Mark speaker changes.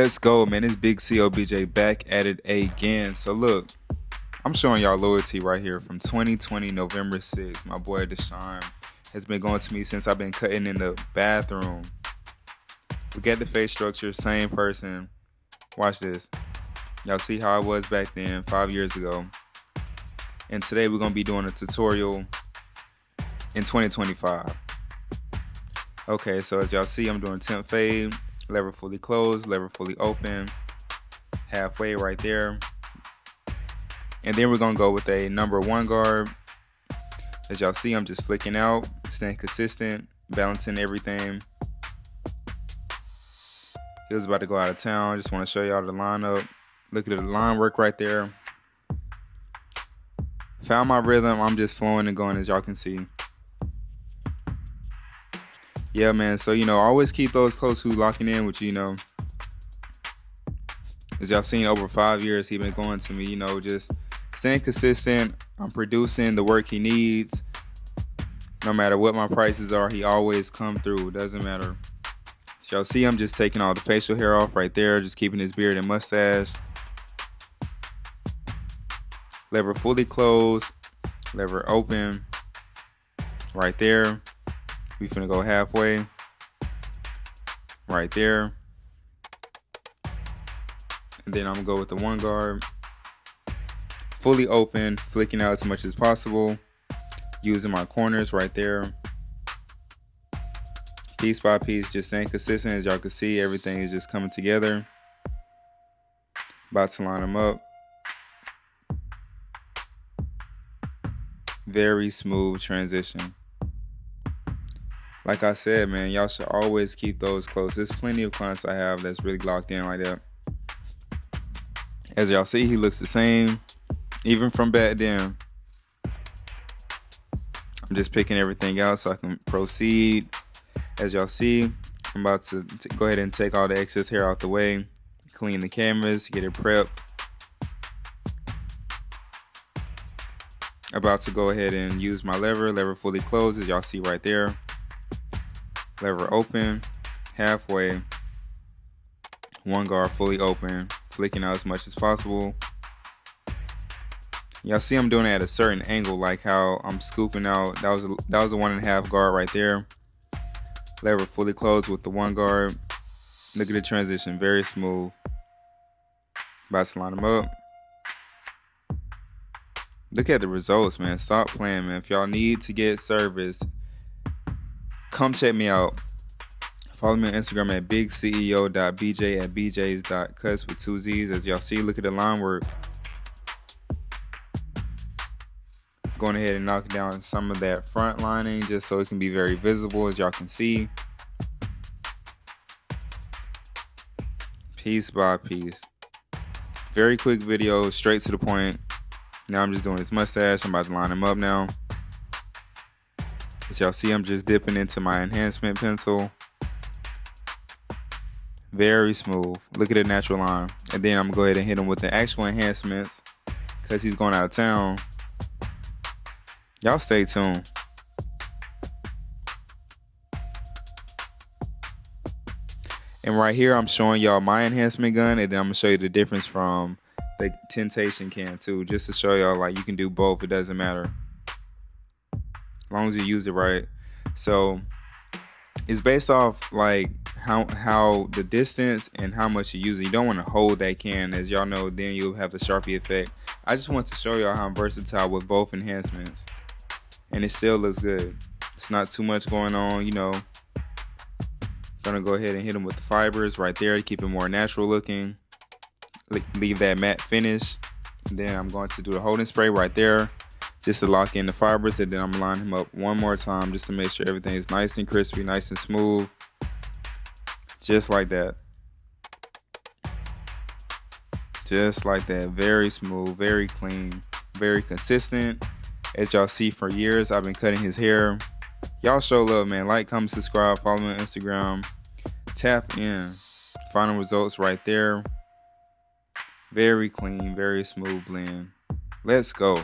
Speaker 1: Let's go, man. It's Big COBJ back at it again. So look, I'm showing y'all loyalty right here from 2020 November 6th. My boy Deshaun has been going to me since I've been cutting in the bathroom. Forget the face structure, same person. Watch this. Y'all see how I was back then, 5 years ago. And today we're going to be doing a tutorial in 2025. Okay, so as y'all see, I'm doing temp fade, lever fully closed, lever fully open, halfway right there. And then we're going to go with a number 1 guard. As y'all see, I'm just flicking out, staying consistent, balancing everything. He was about to go out of town. Just want to show y'all the lineup. Look at the line work right there. Found my rhythm. I'm just flowing and going, as y'all can see. Yeah, man. So, always keep those close who locking in with you, As y'all seen, over 5 years, he been going to me, just staying consistent. I'm producing the work he needs. No matter what my prices are, he always come through. Doesn't matter. So y'all see, I'm just taking all the facial hair off right there, just keeping his beard and mustache. Lever fully closed, lever open, right there. We finna go halfway, right there. And then I'm gonna go with the 1 guard. Fully open, flicking out as much as possible. Using my corners right there. Piece by piece, just staying consistent. As y'all can see, everything is just coming together. About to line them up. Very smooth transition. Like I said, man, y'all should always keep those close. There's plenty of clients I have that's really locked in like that. As y'all see, he looks the same, even from back then. I'm just picking everything out so I can proceed. As y'all see, I'm about to go ahead and take all the excess hair out the way, clean the cameras, get it prepped. About to go ahead and use my lever fully closed, as y'all see right there. Lever open, halfway, 1 guard fully open, flicking out as much as possible. Y'all see I'm doing it at a certain angle, like how I'm scooping out. That was a 1.5 guard right there. Lever fully closed with the 1 guard. Look at the transition, very smooth. About to line them up. Look at the results, man. Stop playing, man. If y'all need to get service, come check me out. Follow me on Instagram at bigceo.bj at bjs.cuts with 2 Z's. As y'all see, look at the line work. Going ahead and knocking down some of that front lining just so it can be very visible, as y'all can see. Piece by piece. Very quick video, straight to the point. Now I'm just doing his mustache. I'm about to line him up now. As y'all see, I'm just dipping into my enhancement pencil. Very smooth. Look at the natural line. And then I'm gonna go ahead and hit him with the actual enhancements because he's going out of town. Y'all stay tuned. And right here, I'm showing y'all my enhancement gun, and then I'm gonna show you the difference from the Temptation can too, just to show y'all like you can do both. It doesn't matter as long as you use it right. So it's based off like how the distance and how much you use it. You don't want to hold that can, as y'all know, then you'll have the Sharpie effect. I just want to show y'all how I'm versatile with both enhancements, and it still looks good. It's not too much going on, Gonna go ahead and hit them with the fibers right there to keep it more natural looking. Leave that matte finish. And then I'm going to do the holding spray right there just to lock in the fibers, and then I'm gonna line him up one more time just to make sure everything is nice and crispy, nice and smooth. Just like that. Just like that. Very smooth, very clean, very consistent. As y'all see, for years I've been cutting his hair. Y'all show love, man. Like, comment, subscribe, follow me on Instagram. Tap in. Final results right there. Very clean, very smooth blend. Let's go.